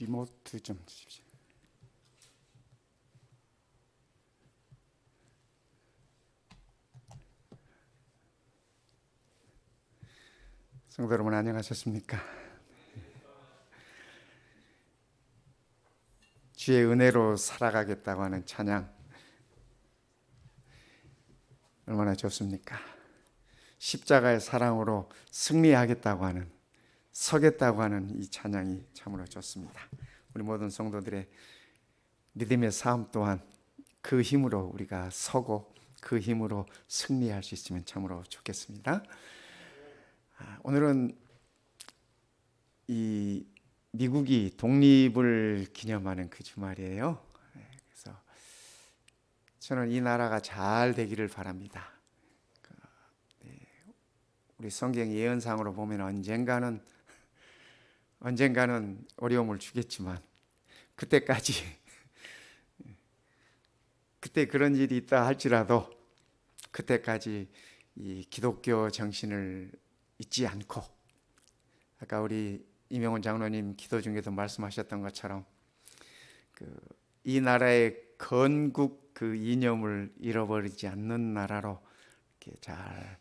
리모트 좀 주십시오. 성도 여러분 안녕하셨습니까? 주의 은혜로 살아가겠다고 하는 찬양 얼마나 좋습니까? 십자가의 사랑으로 승리하겠다고 하는, 서겠다고 하는 이 찬양이 참으로 좋습니다. 우리 모든 성도들의 믿음의 삶 또한 그 힘으로 우리가 서고 그 힘으로 승리할 수 있으면 참으로 좋겠습니다. 오늘은 이 미국이 독립을 기념하는 그 주말이에요. 그래서 저는 이 나라가 잘 되기를 바랍니다. 우리 성경 예언상으로 보면 언젠가는 어려움을 주겠지만 그때 그런 일이 있다 할지라도 그때까지 이 기독교 정신을 잊지 않고, 아까 우리 이명훈 장로님 기도 중에도 말씀하셨던 것처럼 이 나라의 건국 그 이념을 잃어버리지 않는 나라로 이렇게 잘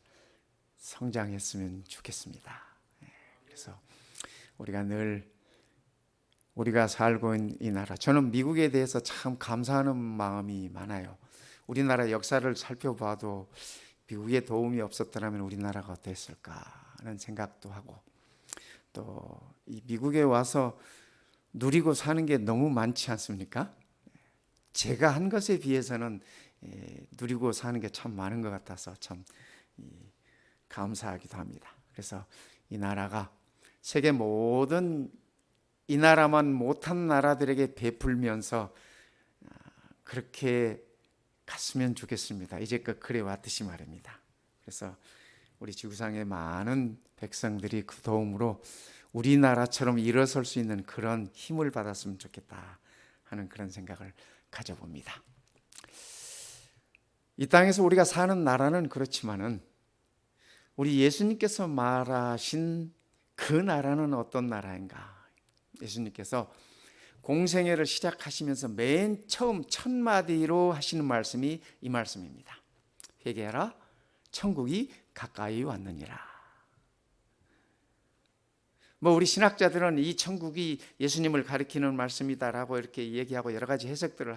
성장했으면 좋겠습니다. 그래서 우리가 살고 있는 이 나라, 저는 미국에 대해서 참 감사하는 마음이 많아요. 우리나라 역사를 살펴봐도 미국의 도움이 없었더라면 우리나라가 어땠을까 하는 생각도 하고, 또 이 미국에 와서 누리고 사는 게 너무 많지 않습니까? 제가 한 것에 비해서는 누리고 사는 게 참 많은 것 같아서 참 감사하기도 합니다. 그래서 이 나라가 세계 모든 이 나라만 못한 나라들에게 베풀면서 그렇게 갔으면 좋겠습니다. 이제껏 그래 왔듯이 말입니다. 그래서 우리 지구상의 많은 백성들이 그 도움으로 우리나라처럼 일어설 수 있는 그런 힘을 받았으면 좋겠다 하는 그런 생각을 가져봅니다. 이 땅에서 우리가 사는 나라는 그렇지만은 우리 예수님께서 말하신 그 나라는 어떤 나라인가? 예수님께서 공생애를 시작하시면서 맨 처음 첫 마디로 하시는 말씀이 이 말씀입니다. 회개하라, 천국이 가까이 왔느니라. 우리 신학자들은 이 천국이 예수님을 가리키는 말씀이다라고 이렇게 얘기하고 여러 가지 해석들을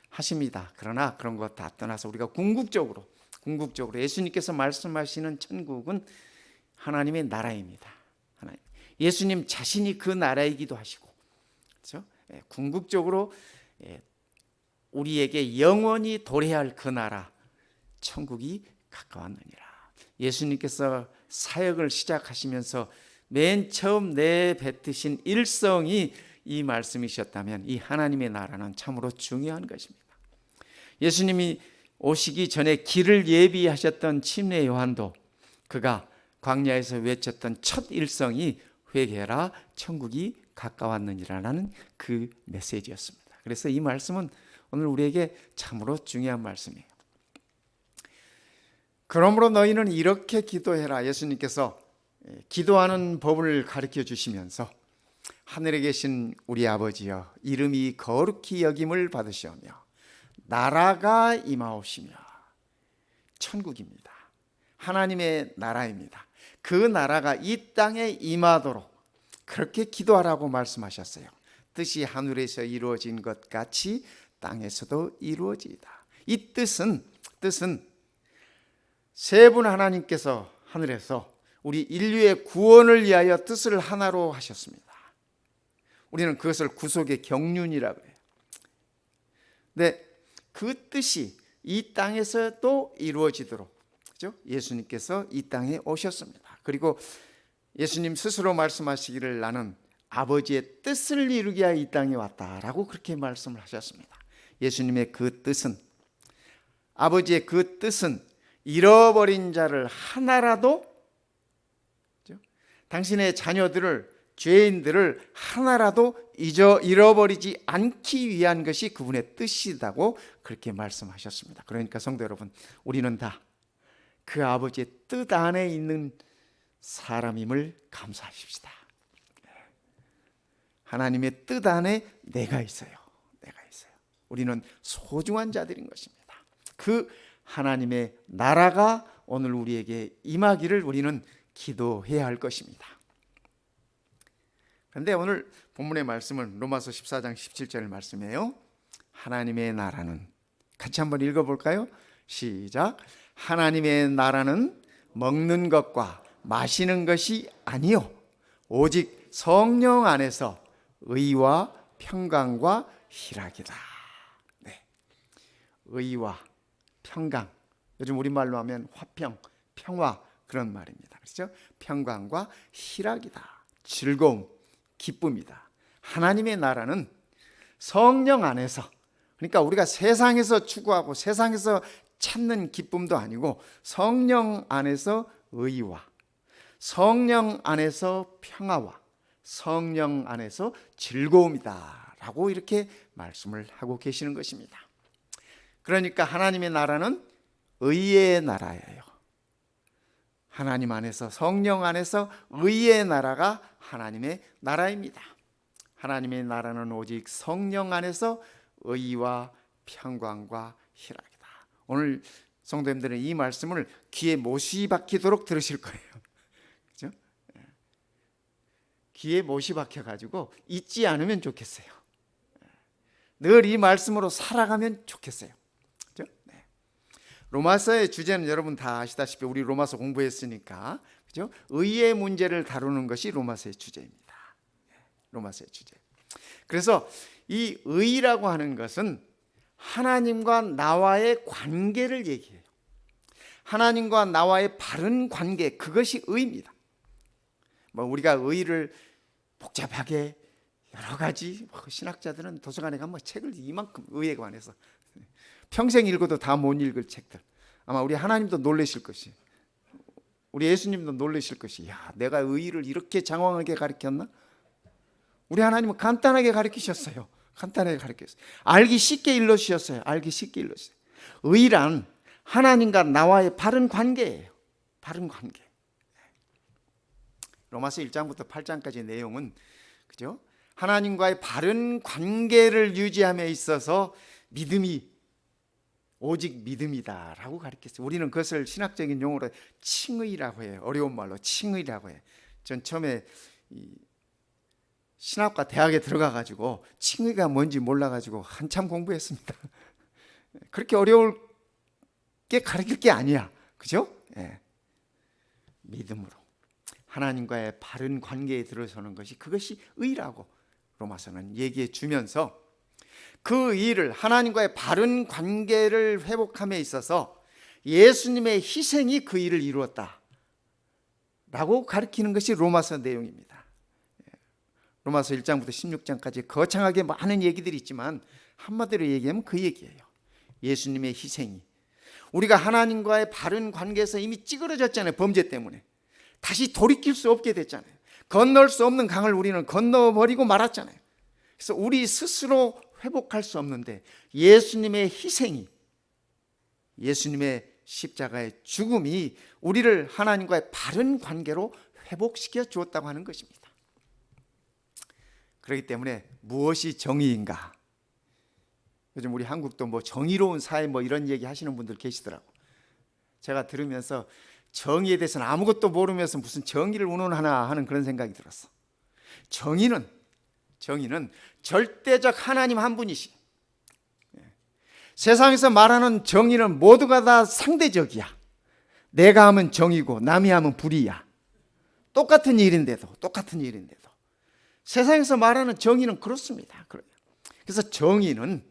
하십니다. 그러나 그런 것 다 떠나서 우리가 궁극적으로 예수님께서 말씀하시는 천국은 하나님의 나라입니다. 예수님 자신이 그 나라이기도 하시고, 그렇죠? 궁극적으로 우리에게 영원히 도래할 그 나라, 천국이 가까웠느니라. 예수님께서 사역을 시작하시면서 맨 처음 내뱉으신 일성이 이 말씀이셨다면 이 하나님의 나라는 참으로 중요한 것입니다. 예수님이 오시기 전에 길을 예비하셨던 침례 요한도 그가 광야에서 외쳤던 첫 일성이 회개하라, 천국이 가까웠느니라는 그 메시지였습니다. 그래서 이 말씀은 오늘 우리에게 참으로 중요한 말씀이에요. 그러므로 너희는 이렇게 기도해라. 예수님께서 기도하는 법을 가르쳐 주시면서 하늘에 계신 우리 아버지여, 이름이 거룩히 여김을 받으시오며 나라가 임하옵시며, 천국입니다. 하나님의 나라입니다. 그 나라가 이 땅에 임하도록 그렇게 기도하라고 말씀하셨어요. 뜻이 하늘에서 이루어진 것 같이 땅에서도 이루어지이다. 이 뜻은 세 분 하나님께서 하늘에서 우리 인류의 구원을 위하여 뜻을 하나로 하셨습니다. 우리는 그것을 구속의 경륜이라고 해요. 근데 그 뜻이 이 땅에서도 이루어지도록, 그렇죠? 예수님께서 이 땅에 오셨습니다. 그리고 예수님 스스로 말씀하시기를 나는 아버지의 뜻을 이루기 위하여 이 땅에 왔다라고 그렇게 말씀을 하셨습니다. 예수님의 그 뜻은, 아버지의 그 뜻은 잃어버린 자를 하나라도, 당신의 자녀들을, 죄인들을 하나라도 잃어버리지 않기 위한 것이 그분의 뜻이다고 그렇게 말씀하셨습니다. 그러니까 성도 여러분, 우리는 다 그 아버지의 뜻 안에 있는 사람임을 감사하십시다. 하나님의 뜻 안에 내가 있어요. 내가 있어요. 우리는 소중한 자들인 것입니다. 그 하나님의 나라가 오늘 우리에게 임하기를 우리는 기도해야 할 것입니다. 그런데 오늘 본문의 말씀은 로마서 14장 17절 말씀이에요. 하나님의 나라는, 같이 한번 읽어볼까요? 시작. 하나님의 나라는 먹는 것과 마시는 것이 아니요 오직 성령 안에서 의와 평강과 희락이다. 네. 의와 평강, 요즘 우리말로 하면 화평, 평화, 그런 말입니다. 그렇죠? 평강과 희락이다. 즐거움, 기쁨이다. 하나님의 나라는 성령 안에서, 그러니까 우리가 세상에서 추구하고 세상에서 찾는 기쁨도 아니고 성령 안에서 의와, 성령 안에서 평화와, 성령 안에서 즐거움이다 라고 이렇게 말씀을 하고 계시는 것입니다. 그러니까 하나님의 나라는 의의 나라예요. 하나님 안에서, 성령 안에서 의의 나라가 하나님의 나라입니다. 하나님의 나라는 오직 성령 안에서 의와 평강과 희락이다. 오늘 성도님들은 이 말씀을 귀에 못이 박히도록 들으실 거예요. 그렇죠? 귀에 못이 박혀가지고 잊지 않으면 좋겠어요. 늘 이 말씀으로 살아가면 좋겠어요. 그렇죠? 네. 로마서의 주제는 여러분 다 아시다시피 우리 로마서 공부했으니까, 그렇죠? 의의 문제를 다루는 것이 로마서의 주제입니다. 로마서의 주제. 그래서 이 의라고 하는 것은 하나님과 나와의 관계를 얘기해요. 하나님과 나와의 바른 관계, 그것이 의입니다. 뭐 우리가 의를 복잡하게 여러 가지, 신학자들은 도서관에 가면 책을 이만큼 의에 관해서 평생 읽어도 다 못 읽을 책들, 아마 우리 하나님도 놀라실 것이, 우리 예수님도 놀라실 것이, 야, 내가 의를 이렇게 장황하게 가르쳤나? 우리 하나님은 간단하게 가르치셨어요. 간단하게 가르쳤어요. 알기 쉽게 일러주셨어요. 알기 쉽게 일러주셨어요. 의란 하나님과 나와의 바른 관계예요. 바른 관계. 로마서 1장부터 8장까지의 내용은, 그죠? 하나님과의 바른 관계를 유지함에 있어서 믿음이 오직 믿음이다라고 가르쳤어요. 우리는 그것을 신학적인 용어로 칭의라고 해요. 어려운 말로 칭의라고 해요. 전 처음에 신학과 대학에 들어가가지고 칭의가 뭔지 몰라가지고 한참 공부했습니다. 그렇게 어려울게 가르칠 게 아니야. 그죠? 예. 믿음으로 하나님과의 바른 관계에 들어서는 것이, 그것이 의라고 로마서는 얘기해 주면서, 그 의를, 하나님과의 바른 관계를 회복함에 있어서 예수님의 희생이 그 일을 이루었다 라고 가르치는 것이 로마서 내용입니다. 로마서 1장부터 16장까지 거창하게 많은 얘기들이 있지만 한마디로 얘기하면 그 얘기예요. 예수님의 희생이, 우리가 하나님과의 바른 관계에서 이미 찌그러졌잖아요. 범죄 때문에 다시 돌이킬 수 없게 됐잖아요. 건널 수 없는 강을 우리는 건너버리고 말았잖아요. 그래서 우리 스스로 회복할 수 없는데 예수님의 희생이, 예수님의 십자가의 죽음이 우리를 하나님과의 바른 관계로 회복시켜 주었다고 하는 것입니다. 그렇기 때문에 무엇이 정의인가? 요즘 우리 한국도 뭐 정의로운 사회 뭐 이런 얘기 하시는 분들 계시더라고. 제가 들으면서 정의에 대해서는 아무것도 모르면서 무슨 정의를 운운하나 하는 그런 생각이 들었어. 정의는 절대적 하나님 한 분이시. 세상에서 말하는 정의는 모두가 다 상대적이야. 내가 하면 정의고 남이 하면 불의야. 똑같은 일인데도 세상에서 말하는 정의는 그렇습니다. 그래서 정의는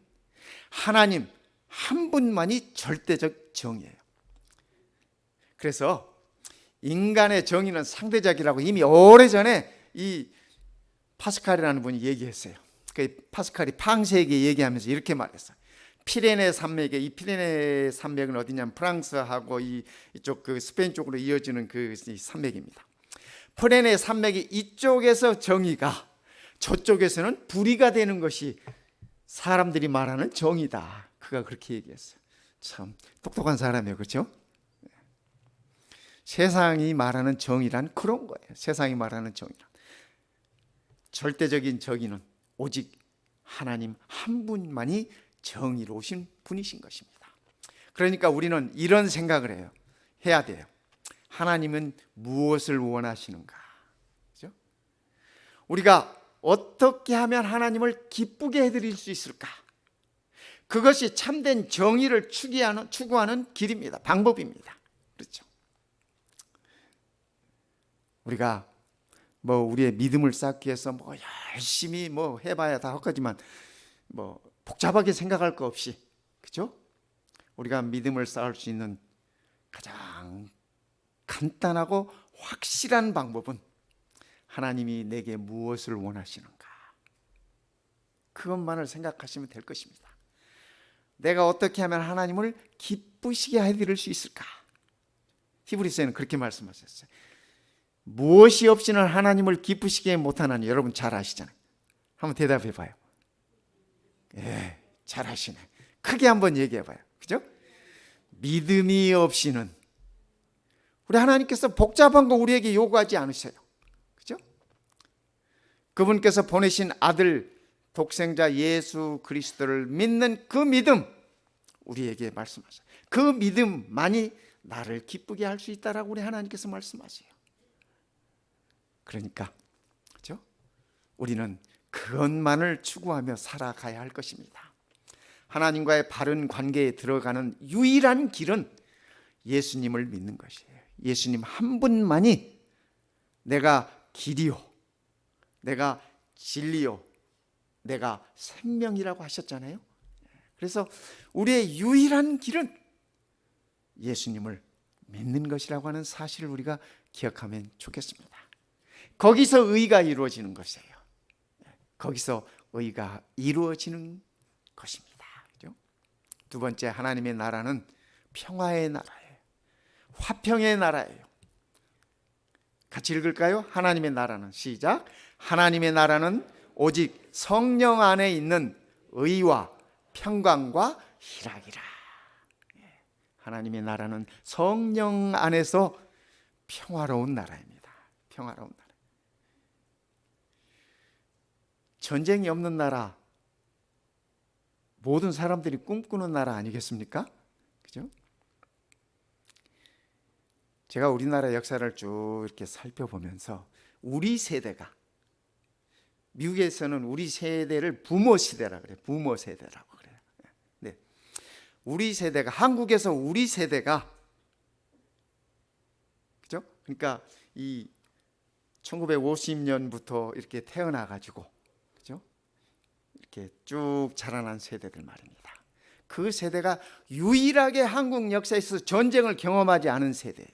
하나님 한 분만이 절대적 정의예요. 그래서 인간의 정의는 상대적이라고 이미 오래전에 이 파스칼이라는 분이 얘기했어요. 그 파스칼이 팡세에게 얘기하면서 이렇게 말했어요. 피레네 산맥에, 이 피레네 산맥은 어디냐면 프랑스하고 이쪽 그 스페인 쪽으로 이어지는 그 산맥입니다. 피레네 산맥이 이쪽에서 정의가, 저쪽에서는 불의가 되는 것이 사람들이 말하는 정의다. 그가 그렇게 얘기했어요. 참 똑똑한 사람이에요. 그렇죠? 세상이 말하는 정의란 그런 거예요. 세상이 말하는 정의란 절대적인 정의는 오직 하나님 한 분만이 정의로우신 분이신 것입니다. 그러니까 우리는 이런 생각을 해야 돼요. 하나님은 무엇을 원하시는가? 그죠? 우리가 어떻게 하면 하나님을 기쁘게 해드릴 수 있을까? 그것이 참된 정의를 추구하는 길입니다. 방법입니다. 그렇죠? 우리가 우리의 믿음을 쌓기 위해서 열심히 해봐야 다 할 거지만 복잡하게 생각할 거 없이, 그죠? 우리가 믿음을 쌓을 수 있는 가장 간단하고 확실한 방법은 하나님이 내게 무엇을 원하시는가, 그것만을 생각하시면 될 것입니다. 내가 어떻게 하면 하나님을 기쁘시게 해드릴 수 있을까? 히브리서에는 그렇게 말씀하셨어요. 무엇이 없이는 하나님을 기쁘시게 못하나니, 여러분 잘 아시잖아요. 한번 대답해 봐요. 예, 잘 아시네. 크게 한번 얘기해 봐요. 그죠? 믿음이 없이는, 우리 하나님께서 복잡한 거 우리에게 요구하지 않으셔요. 그죠? 그분께서 보내신 아들 독생자 예수 그리스도를 믿는 그 믿음, 우리에게 말씀하셔요. 그 믿음만이 나를 기쁘게 할 수 있다라고 우리 하나님께서 말씀하세요. 그러니까 그렇죠? 우리는 그것만을 추구하며 살아가야 할 것입니다. 하나님과의 바른 관계에 들어가는 유일한 길은 예수님을 믿는 것이에요. 예수님 한 분만이 내가 길이요, 내가 진리요, 내가 생명이라고 하셨잖아요. 그래서 우리의 유일한 길은 예수님을 믿는 것이라고 하는 사실을 우리가 기억하면 좋겠습니다. 거기서 의가 이루어지는 것이에요. 거기서 의가 이루어지는 것입니다. 그죠? 두 번째, 하나님의 나라는 평화의 나라예요. 화평의 나라예요. 같이 읽을까요? 하나님의 나라는, 시작. 하나님의 나라는 오직 성령 안에 있는 의와 평강과 희락이라. 하나님의 나라는 성령 안에서 평화로운 나라입니다. 평화로운 나라. 전쟁이 없는 나라, 모든 사람들이 꿈꾸는 나라 아니겠습니까? 그죠? 제가 우리나라 역사를 쭉 이렇게 살펴보면서 우리 세대가, 미국에서는 우리 세대를 부모 세대라 그래요. 부모 세대라고 그래요. 네. 우리 세대가, 한국에서 우리 세대가, 그죠? 그러니까 이 1950년부터 이렇게 태어나 가지고, 그죠? 이렇게 쭉 자라난 세대들 말입니다. 그 세대가 유일하게 한국 역사에서 전쟁을 경험하지 않은 세대예요.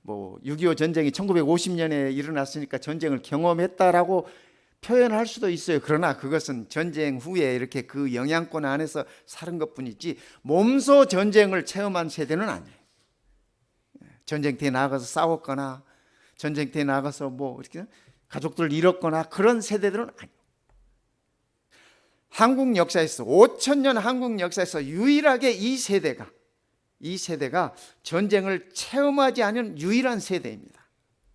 6.25 전쟁이 1950년에 일어났으니까 전쟁을 경험했다라고 표현할 수도 있어요. 그러나 그것은 전쟁 후에 이렇게 그 영향권 안에서 사는 것뿐이지 몸소 전쟁을 체험한 세대는 아니에요. 전쟁터에 나가서 싸웠거나 전쟁터에 나가서 이렇게 가족들 잃었거나 그런 세대들은 아니에요. 한국 역사에서 5,000년 한국 역사에서 유일하게 이 세대가 전쟁을 체험하지 않은 유일한 세대입니다.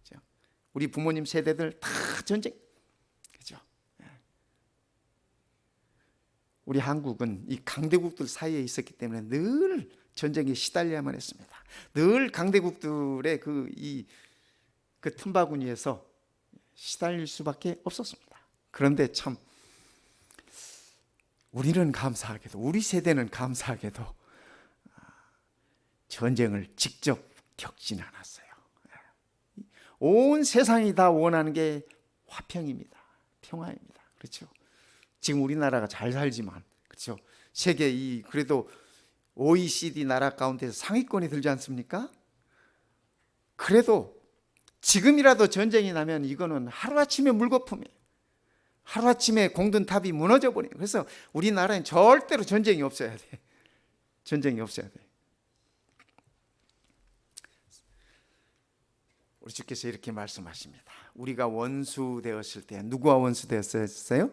그렇죠? 우리 부모님 세대들 다 전쟁, 그렇죠? 우리 한국은 이 강대국들 사이에 있었기 때문에 늘 전쟁에 시달려야만 했습니다. 늘 강대국들의 그 틈바구니에서 시달릴 수밖에 없었습니다. 그런데 참 우리는 감사하게도, 우리 세대는 감사하게도 전쟁을 직접 겪진 않았어요. 온 세상이 다 원하는 게 화평입니다. 평화입니다. 그렇죠? 지금 우리나라가 잘 살지만, 그렇죠? 세계 그래도 OECD 나라 가운데서 상위권이 들지 않습니까? 그래도 지금이라도 전쟁이 나면 이거는 하루아침에 물거품이에요. 하루아침에 공든탑이 무너져 버려요. 그래서 우리나라엔 절대로 전쟁이 없어야 돼. 전쟁이 없어야 돼. 우리 주께서 이렇게 말씀하십니다. 우리가 원수 되었을 때, 누구와 원수 되었어요?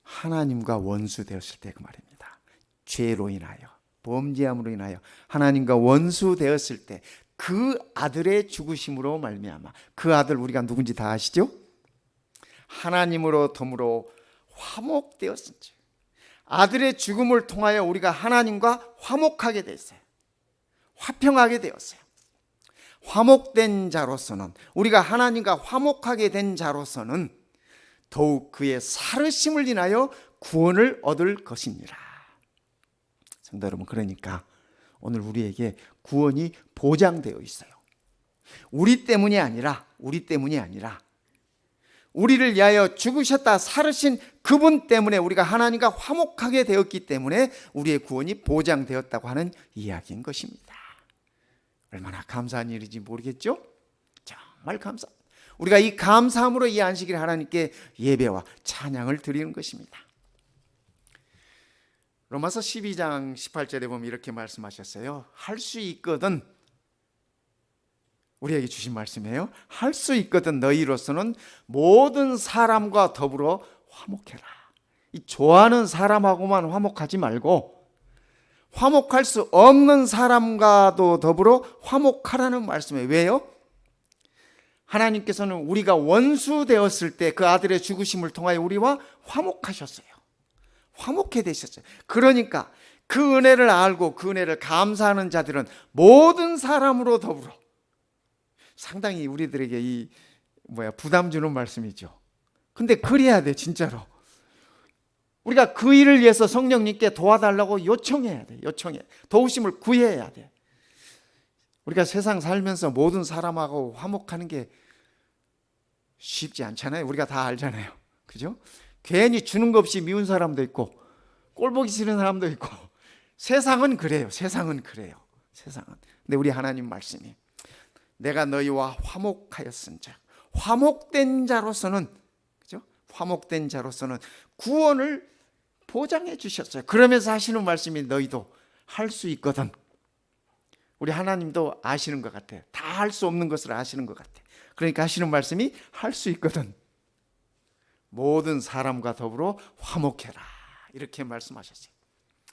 하나님과 원수 되었을 때 그 말입니다. 죄로 인하여, 범죄함으로 인하여 하나님과 원수 되었을 때 그 아들의 죽으심으로 말미암아, 그 아들 우리가 누군지 다 아시죠? 하나님으로 더불어 화목되었은즉. 아들의 죽음을 통하여 우리가 하나님과 화목하게 됐어요. 화평하게 되었어요. 화목된 자로서는, 우리가 하나님과 화목하게 된 자로서는 더욱 그의 살으심을 인하여 구원을 얻을 것입니다. 성도 여러분, 그러니까 오늘 우리에게 구원이 보장되어 있어요. 우리 때문이 아니라 우리를 위하여 죽으셨다 살으신 그분 때문에 우리가 하나님과 화목하게 되었기 때문에 우리의 구원이 보장되었다고 하는 이야기인 것입니다. 얼마나 감사한 일인지 모르겠죠? 정말 감사합니다. 우리가 이 감사함으로 이 안식일 하나님께 예배와 찬양을 드리는 것입니다. 로마서 12장 18절에 보면 이렇게 말씀하셨어요. 할 수 있거든, 우리에게 주신 말씀이에요. 할 수 있거든 너희로서는 모든 사람과 더불어 화목해라. 이 좋아하는 사람하고만 화목하지 말고 화목할 수 없는 사람과도 더불어 화목하라는 말씀이에요. 왜요? 하나님께서는 우리가 원수 되었을 때 그 아들의 죽으심을 통하여 우리와 화목하셨어요. 화목해 되셨어요. 그러니까 그 은혜를 알고 그 은혜를 감사하는 자들은 모든 사람으로 더불어, 상당히 우리들에게 부담 주는 말씀이죠. 근데 그래야 돼. 진짜로 우리가 그 일을 위해서 성령님께 도와달라고 요청해야 돼. 도우심을 구해야 돼. 우리가 세상 살면서 모든 사람하고 화목하는 게 쉽지 않잖아요. 우리가 다 알잖아요. 그죠? 괜히 주는 것 없이 미운 사람도 있고 꼴보기 싫은 사람도 있고, 세상은 그래요. 근데 우리 하나님 말씀이 내가 너희와 화목하였은즉, 화목된 자로서는, 그죠? 화목된 자로서는 구원을 보장해 주셨어요. 그러면서 하시는 말씀이 너희도 할 수 있거든. 우리 하나님도 아시는 것 같아요. 다 할 수 없는 것을 아시는 것 같아요. 그러니까 하시는 말씀이 할 수 있거든. 모든 사람과 더불어 화목해라. 이렇게 말씀하셨어요.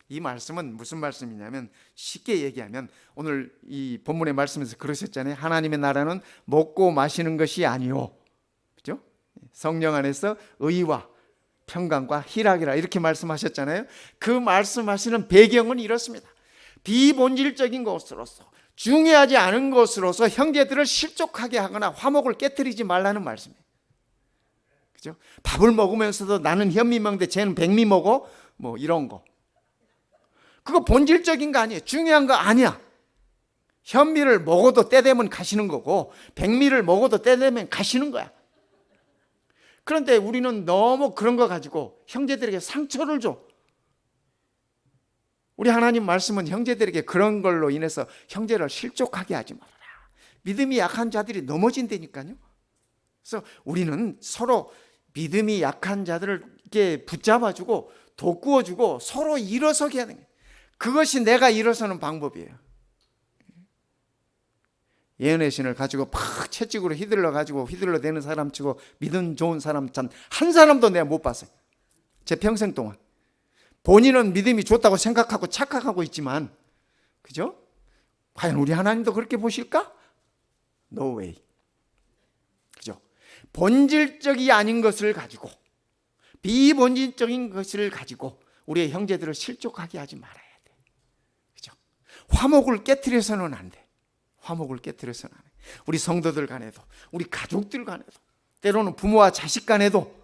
이 말씀은 무슨 말씀이냐면, 쉽게 얘기하면 오늘 이 본문의 말씀에서 그러셨잖아요. 하나님의 나라는 먹고 마시는 것이 아니오. 그죠? 성령 안에서 의와 평강과 희락이라 이렇게 말씀하셨잖아요. 그 말씀하시는 배경은 이렇습니다. 비본질적인 것으로서, 중요하지 않은 것으로서 형제들을 실족하게 하거나 화목을 깨뜨리지 말라는 말씀이에요. 그죠? 밥을 먹으면서도 나는 현미 먹는데 쟤는 백미 먹어? 뭐 이런 거. 그거 본질적인 거 아니에요. 중요한 거 아니야. 현미를 먹어도 때 되면 가시는 거고 백미를 먹어도 때 되면 가시는 거야. 그런데 우리는 너무 그런 거 가지고 형제들에게 상처를 줘. 우리 하나님 말씀은 형제들에게 그런 걸로 인해서 형제를 실족하게 하지 말아라. 믿음이 약한 자들이 넘어진다니까요. 그래서 우리는 서로 믿음이 약한 자들을 붙잡아주고 도꾸어주고 서로 일어서게 하는 거예요. 그것이 내가 일어서는 방법이에요. 예언의 신을 가지고 팍 채찍으로 휘둘러 대는 사람 치고 믿음 좋은 사람 한 사람도 내가 못 봤어요. 제 평생 동안. 본인은 믿음이 좋다고 생각하고 착각하고 있지만, 그죠? 과연 우리 하나님도 그렇게 보실까? No way. 그죠? 본질적이 아닌 것을 가지고, 비본질적인 것을 가지고 우리의 형제들을 실족하게 하지 말아야 돼. 그죠? 화목을 깨트려서는 안 돼. 우리 성도들 간에도, 우리 가족들 간에도, 때로는 부모와 자식 간에도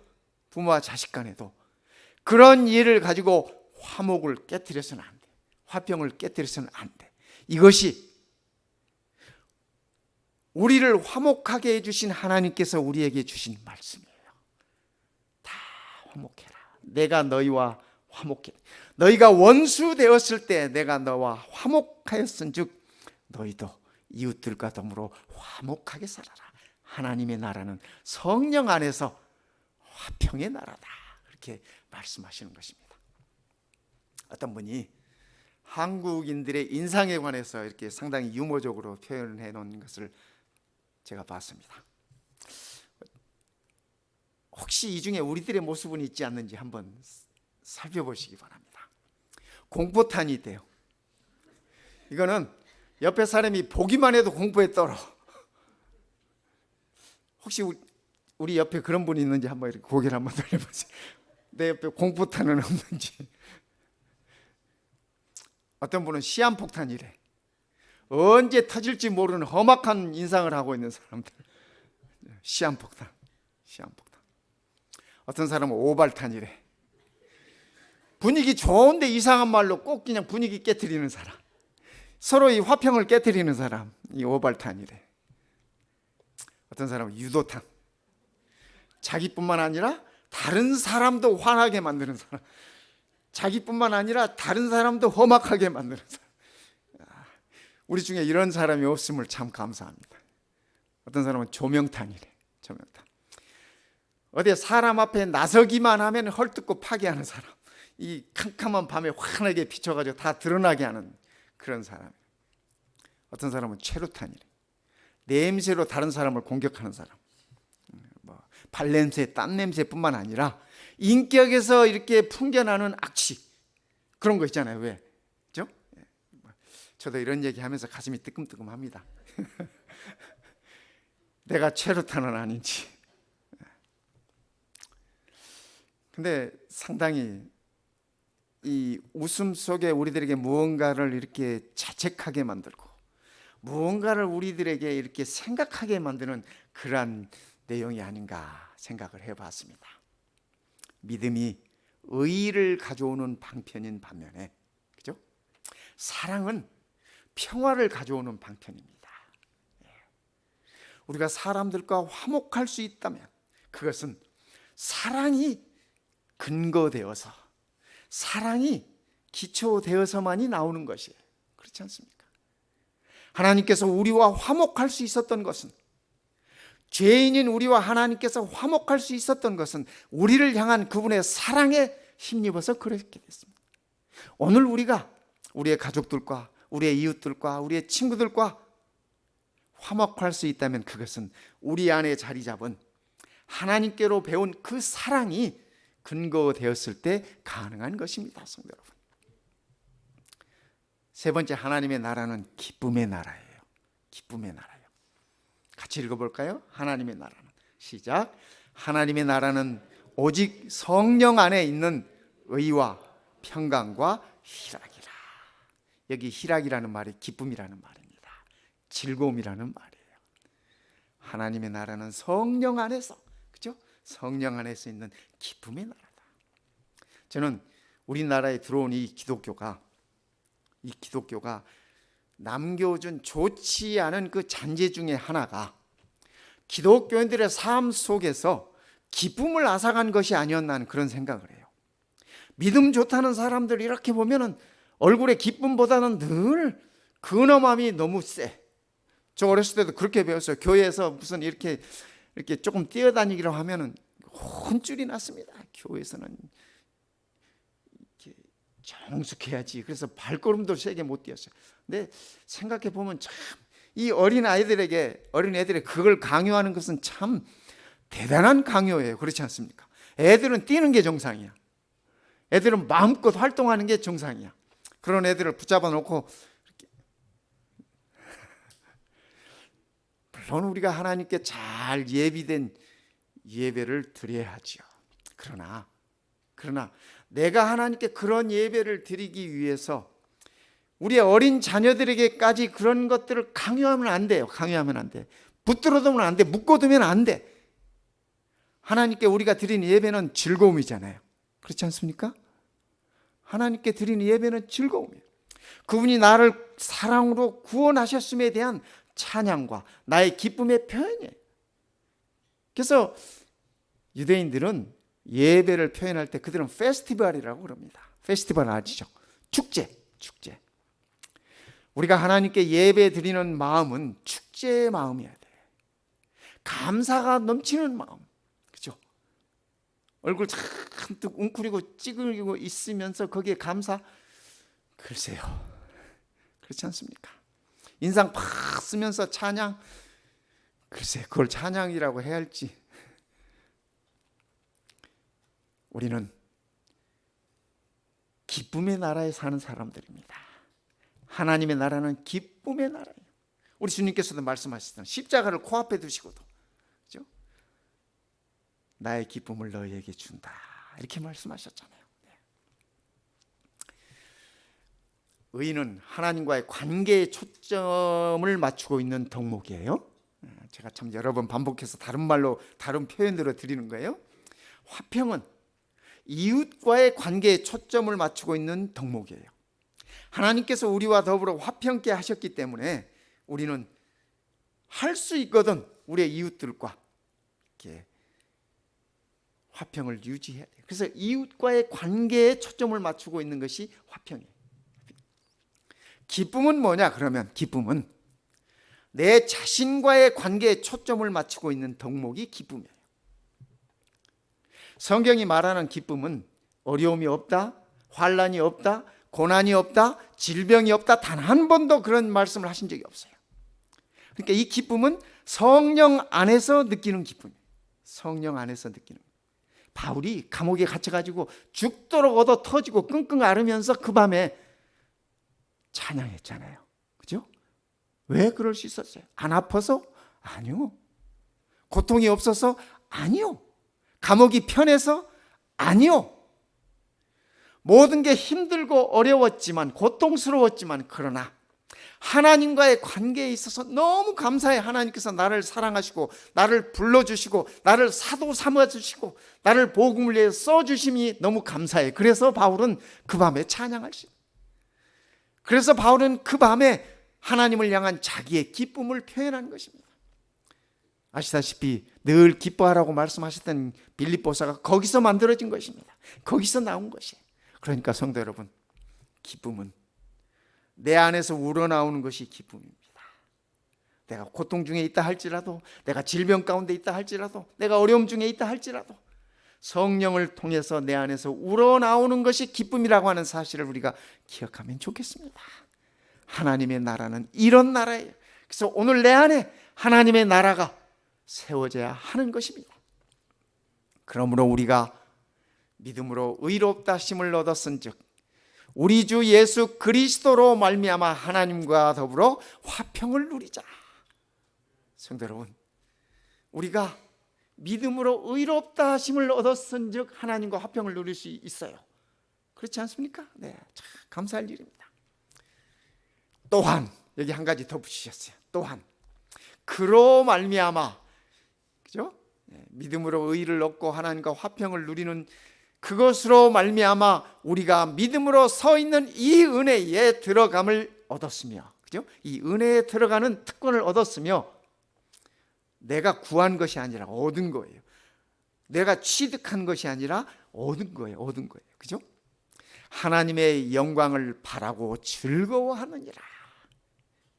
그런 일을 가지고 화목을 깨트려서는 안 돼. 화평을 깨트려서는 안 돼. 이것이 우리를 화목하게 해주신 하나님께서 우리에게 주신 말씀이에요. 다 화목해라. 내가 너희와 화목해. 너희가 원수 되었을 때 내가 너와 화목하였은즉 너희도 이웃들과 더불어 화목하게 살아라. 하나님의 나라는 성령 안에서 화평의 나라다. 그렇게 말씀하시는 것입니다. 어떤 분이 한국인들의 인상에 관해서 이렇게 상당히 유머적으로 표현해 놓은 것을 제가 봤습니다. 혹시 이 중에 우리들의 모습은 있지 않는지 한번 살펴보시기 바랍니다. 공포탄이 있대요. 이거는 옆에 사람이 보기만 해도 공포에 떨어. 혹시 우리 옆에 그런 분이 있는지 한번 이렇게 고개를 한번 돌려보세요. 내 옆에 공포탄은 없는지. 어떤 분은 시한폭탄이래. 언제 터질지 모르는 험악한 인상을 하고 있는 사람들. 시한폭탄. 어떤 사람은 오발탄이래. 분위기 좋은데 이상한 말로 꼭 그냥 분위기 깨트리는 사람. 서로 이 화평을 깨트리는 사람. 이 오발탄이래. 어떤 사람은 유도탄. 자기뿐만 아니라 다른 사람도 화나게 만드는 사람. 자기뿐만 아니라 다른 사람도 험악하게 만드는 사람. 우리 중에 이런 사람이 없음을 참 감사합니다. 어떤 사람은 조명탄이래. 조명탄. 어디 사람 앞에 나서기만 하면 헐뜯고 파괴하는 사람. 이 캄캄한 밤에 환하게 비춰가지고 다 드러나게 하는 그런 사람. 어떤 사람은 최루탄이래. 냄새로 다른 사람을 공격하는 사람. 발냄새, 땀냄새뿐만 아니라 인격에서 이렇게 풍겨나는 악취, 그런 거 있잖아요. 왜? 그죠? 저도 이런 얘기하면서 가슴이 뜨끔뜨끔합니다. 내가 최루탄은 아닌지. 근데 상당히 이 웃음 속에 우리들에게 무언가를 이렇게 자책하게 만들고 무언가를 우리들에게 이렇게 생각하게 만드는 그러한 내용이 아닌가 생각을 해봤습니다. 믿음이 의의를 가져오는 방편인 반면에, 그죠? 사랑은 평화를 가져오는 방편입니다. 우리가 사람들과 화목할 수 있다면 그것은 사랑이 근거되어서, 사랑이 기초되어서만이 나오는 것이에요. 그렇지 않습니까? 하나님께서 우리와 화목할 수 있었던 것은, 죄인인 우리와 하나님께서 화목할 수 있었던 것은 우리를 향한 그분의 사랑에 힘입어서 그렇게 됐습니다. 오늘 우리가 우리의 가족들과 우리의 이웃들과 우리의 친구들과 화목할 수 있다면 그것은 우리 안에 자리 잡은 하나님께로 배운 그 사랑이 근거되었을 때 가능한 것입니다. 성도 여러분, 세 번째, 하나님의 나라는 기쁨의 나라예요. 기쁨의 나라예요. 같이 읽어볼까요? 하나님의 나라는, 시작. 하나님의 나라는 오직 성령 안에 있는 의와 평강과 희락이라. 여기 희락이라는 말이 기쁨이라는 말입니다. 즐거움이라는 말이에요. 하나님의 나라는 성령 안에서, 그죠? 성령 안에서 있는 기쁨의 나라다. 저는 우리나라에 들어온 이 기독교가 남겨준 좋지 않은 그 잔재 중에 하나가 기독교인들의 삶 속에서 기쁨을 앗아간 것이 아니었나 하는 그런 생각을 해요. 믿음 좋다는 사람들 이렇게 보면은 얼굴에 기쁨보다는 늘 근엄함이 너무 세. 저 어렸을 때도 그렇게 배웠어요. 교회에서 무슨 이렇게 조금 뛰어다니기로 하면은 혼쭐이 났습니다. 교회에서는 이렇게 정숙해야지. 그래서 발걸음도 세게 못 뛰었어요. 근데 생각해 보면 참 이 어린 애들에게 그걸 강요하는 것은 참 대단한 강요예요. 그렇지 않습니까? 애들은 뛰는 게 정상이야. 애들은 마음껏 활동하는 게 정상이야. 그런 애들을 붙잡아 놓고 이렇게. 물론 우리가 하나님께 잘 예비된 예배를 드려야지요. 그러나 내가 하나님께 그런 예배를 드리기 위해서 우리의 어린 자녀들에게까지 그런 것들을 강요하면 안 돼요. 강요하면 안 돼. 붙들어두면 안 돼. 묶어두면 안 돼. 하나님께 우리가 드리는 예배는 즐거움이잖아요. 그렇지 않습니까? 하나님께 드리는 예배는 즐거움이에요. 그분이 나를 사랑으로 구원하셨음에 대한 찬양과 나의 기쁨의 표현이에요. 그래서 유대인들은 예배를 표현할 때 그들은 페스티벌이라고 그럽니다. 페스티벌 아시죠? 축제. 우리가 하나님께 예배 드리는 마음은 축제의 마음이어야 돼. 감사가 넘치는 마음. 그죠? 얼굴 잔뜩 웅크리고 찌그리고 있으면서 거기에 감사. 글쎄요. 그렇지 않습니까? 인상 팍 쓰면서 찬양. 글쎄, 그걸 찬양이라고 해야 할지. 우리는 기쁨의 나라에 사는 사람들입니다. 하나님의 나라는 기쁨의 나라예요. 우리 주님께서도 말씀하시잖아요. 십자가를 코앞에 두시고도, 그죠? 나의 기쁨을 너희에게 준다. 이렇게 말씀하셨잖아요. 의인은 하나님과의 관계에 초점을 맞추고 있는 덕목이에요. 제가 참 여러 번 반복해서 다른 말로 다른 표현으로 드리는 거예요. 화평은 이웃과의 관계에 초점을 맞추고 있는 덕목이에요. 하나님께서 우리와 더불어 화평케 하셨기 때문에 우리는 할 수 있거든. 우리의 이웃들과 이렇게 화평을 유지해야 돼요. 그래서 이웃과의 관계에 초점을 맞추고 있는 것이 화평이에요. 기쁨은 뭐냐? 그러면 기쁨은 내 자신과의 관계에 초점을 맞추고 있는 덕목이 기쁨이에요. 성경이 말하는 기쁨은 어려움이 없다, 환난이 없다, 고난이 없다, 질병이 없다, 단 한 번도 그런 말씀을 하신 적이 없어요. 그러니까 이 기쁨은 성령 안에서 느끼는 기쁨이에요. 성령 안에서 느끼는 거예요. 바울이 감옥에 갇혀가지고 죽도록 얻어 터지고 끙끙 앓으면서 그 밤에 찬양했잖아요. 그죠? 왜 그럴 수 있었어요? 안 아파서? 아니요. 고통이 없어서? 아니요. 감옥이 편해서? 아니요. 모든 게 힘들고 어려웠지만, 고통스러웠지만, 그러나 하나님과의 관계에 있어서 너무 감사해. 하나님께서 나를 사랑하시고 나를 불러주시고 나를 사도 삼아주시고 나를 복음을 위해 써주심이 너무 감사해. 그래서 바울은 그 밤에 찬양할 수 있어요. 그래서 바울은 그 밤에 하나님을 향한 자기의 기쁨을 표현한 것입니다. 아시다시피 늘 기뻐하라고 말씀하셨던 빌립보서가 거기서 만들어진 것입니다. 거기서 나온 것이에요. 그러니까 성도 여러분, 기쁨은 내 안에서 우러나오는 것이 기쁨입니다. 내가 고통 중에 있다 할지라도, 내가 질병 가운데 있다 할지라도, 내가 어려움 중에 있다 할지라도 성령을 통해서 내 안에서 우러나오는 것이 기쁨이라고 하는 사실을 우리가 기억하면 좋겠습니다. 하나님의 나라는 이런 나라예요. 그래서 오늘 내 안에 하나님의 나라가 세워져야 하는 것입니다. 그러므로 우리가 믿음으로 의롭다 하심을 얻었은즉 우리 주 예수 그리스도로 말미암아 하나님과 더불어 화평을 누리자. 성도 여러분, 우리가 믿음으로 의롭다 하심을 얻었은즉 하나님과 화평을 누릴 수 있어요. 그렇지 않습니까? 네, 참 감사할 일입니다. 또한 여기 한 가지 더 붙이셨어요. 또한 그로 말미암아, 그죠? 네, 믿음으로 의를 얻고 하나님과 화평을 누리는 그것으로 말미암아 우리가 믿음으로 서 있는 이 은혜에 들어감을 얻었으며, 그죠? 이 은혜에 들어가는 특권을 얻었으며, 내가 구한 것이 아니라 얻은 거예요. 내가 취득한 것이 아니라 얻은 거예요. 얻은 거예요. 그죠? 하나님의 영광을 바라고 즐거워하느니라.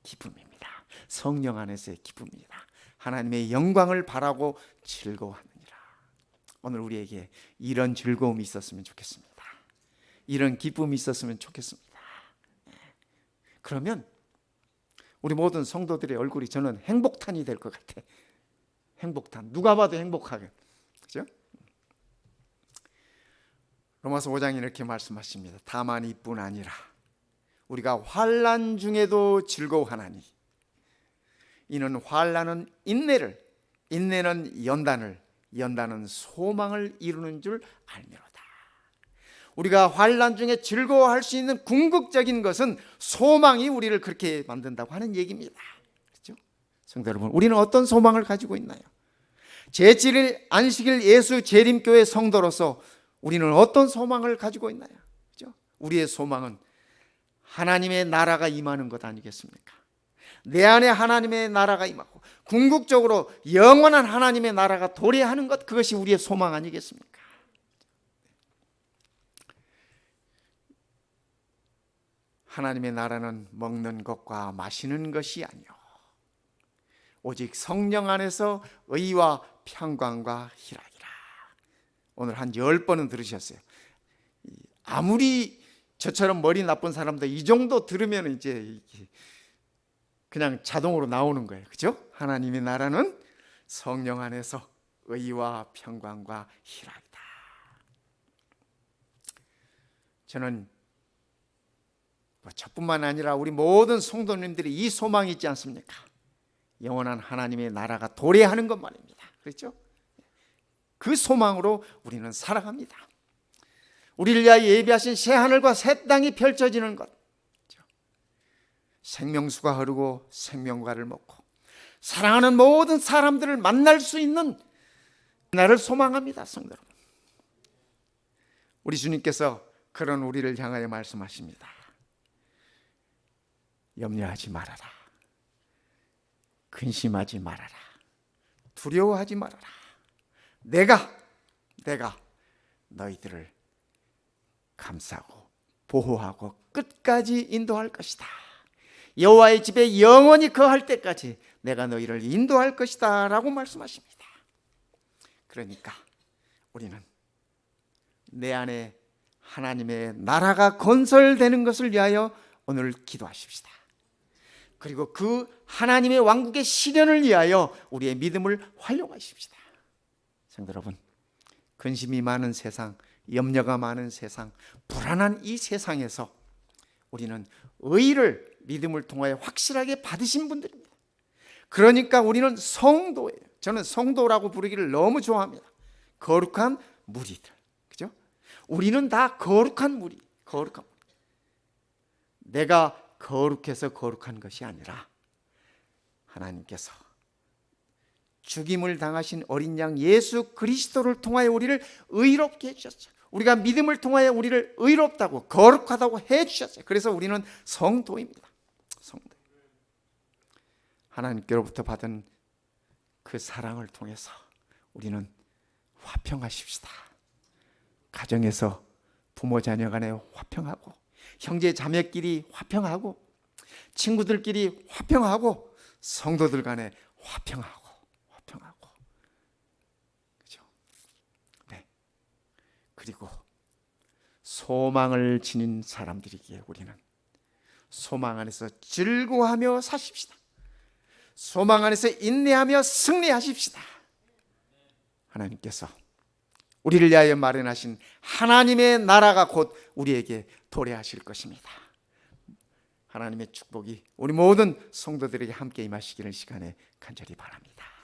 기쁨입니다. 성령 안에서의 기쁨입니다. 하나님의 영광을 바라고 즐거워하느니라. 오늘 우리에게 이런 즐거움이 있었으면 좋겠습니다. 이런 기쁨이 있었으면 좋겠습니다. 그러면 우리 모든 성도들의 얼굴이 저는 행복탄이 될 것 같아. 행복탄. 누가 봐도 행복하게. 그죠? 로마서 5장에 이렇게 말씀하십니다. 다만 이뿐 아니라 우리가 환난 중에도 즐거워하나니 이는 환난은 인내를, 인내는 연단을, 연단은 소망을 이루는 줄 알미로다. 우리가 환난 중에 즐거워할 수 있는 궁극적인 것은 소망이 우리를 그렇게 만든다고 하는 얘기입니다. 그렇죠? 성도 여러분, 우리는 어떤 소망을 가지고 있나요? 제7일 안식일 예수 재림교회 성도로서 우리는 어떤 소망을 가지고 있나요? 그렇죠? 우리의 소망은 하나님의 나라가 임하는 것 아니겠습니까? 내 안에 하나님의 나라가 임하고 궁극적으로 영원한 하나님의 나라가 도래하는 것, 그것이 우리의 소망 아니겠습니까? 하나님의 나라는 먹는 것과 마시는 것이 아니요 오직 성령 안에서 의와 평강과 희락이라. 오늘 한 10번은 들으셨어요. 아무리 저처럼 머리 나쁜 사람도 이 정도 들으면 이제 그냥 자동으로 나오는 거예요. 그죠? 하나님의 나라는 성령 안에서 의와 평강과 희락이다. 저는 저뿐만 아니라 우리 모든 성도님들이 이 소망이 있지 않습니까? 영원한 하나님의 나라가 도래하는 것 말입니다. 그렇죠? 그 소망으로 우리는 살아갑니다. 우리를 위하여 예비하신 새 하늘과 새 땅이 펼쳐지는 것, 생명수가 흐르고 생명과를 먹고 사랑하는 모든 사람들을 만날 수 있는 날을 소망합니다. 성도 여러분, 우리 주님께서 그런 우리를 향하여 말씀하십니다. 염려하지 말아라, 근심하지 말아라, 두려워하지 말아라. 내가 너희들을 감싸고 보호하고 끝까지 인도할 것이다. 여호와의 집에 영원히 거할 때까지 내가 너희를 인도할 것이다 라고 말씀하십니다. 그러니까 우리는 내 안에 하나님의 나라가 건설되는 것을 위하여 오늘 기도하십시다. 그리고 그 하나님의 왕국의 실현을 위하여 우리의 믿음을 활용하십시다. 성도 여러분, 근심이 많은 세상, 염려가 많은 세상, 불안한 이 세상에서 우리는 의를 믿음을 통하여 확실하게 받으신 분들입니다. 그러니까 우리는 성도예요. 저는 성도라고 부르기를 너무 좋아합니다. 거룩한 무리들, 그죠? 우리는 다 거룩한 무리, 거룩한 무리. 내가 거룩해서 거룩한 것이 아니라 하나님께서 죽임을 당하신 어린 양 예수 그리스도를 통하여 우리를 의롭게 해주셨어요. 우리가 믿음을 통하여 우리를 의롭다고 거룩하다고 해주셨어요. 그래서 우리는 성도입니다. 성도. 하나님께로부터 받은 그 사랑을 통해서 우리는 화평하십시다. 가정에서 부모 자녀 간에 화평하고, 형제 자매끼리 화평하고, 친구들끼리 화평하고, 성도들 간에 화평하고. 그죠? 네. 그리고 소망을 지닌 사람들이기에 우리는 소망 안에서 즐거워하며 사십시다. 소망 안에서 인내하며 승리하십시다. 하나님께서 우리를 위하여 마련하신 하나님의 나라가 곧 우리에게 도래하실 것입니다. 하나님의 축복이 우리 모든 성도들에게 함께 임하시기를 시간에 간절히 바랍니다.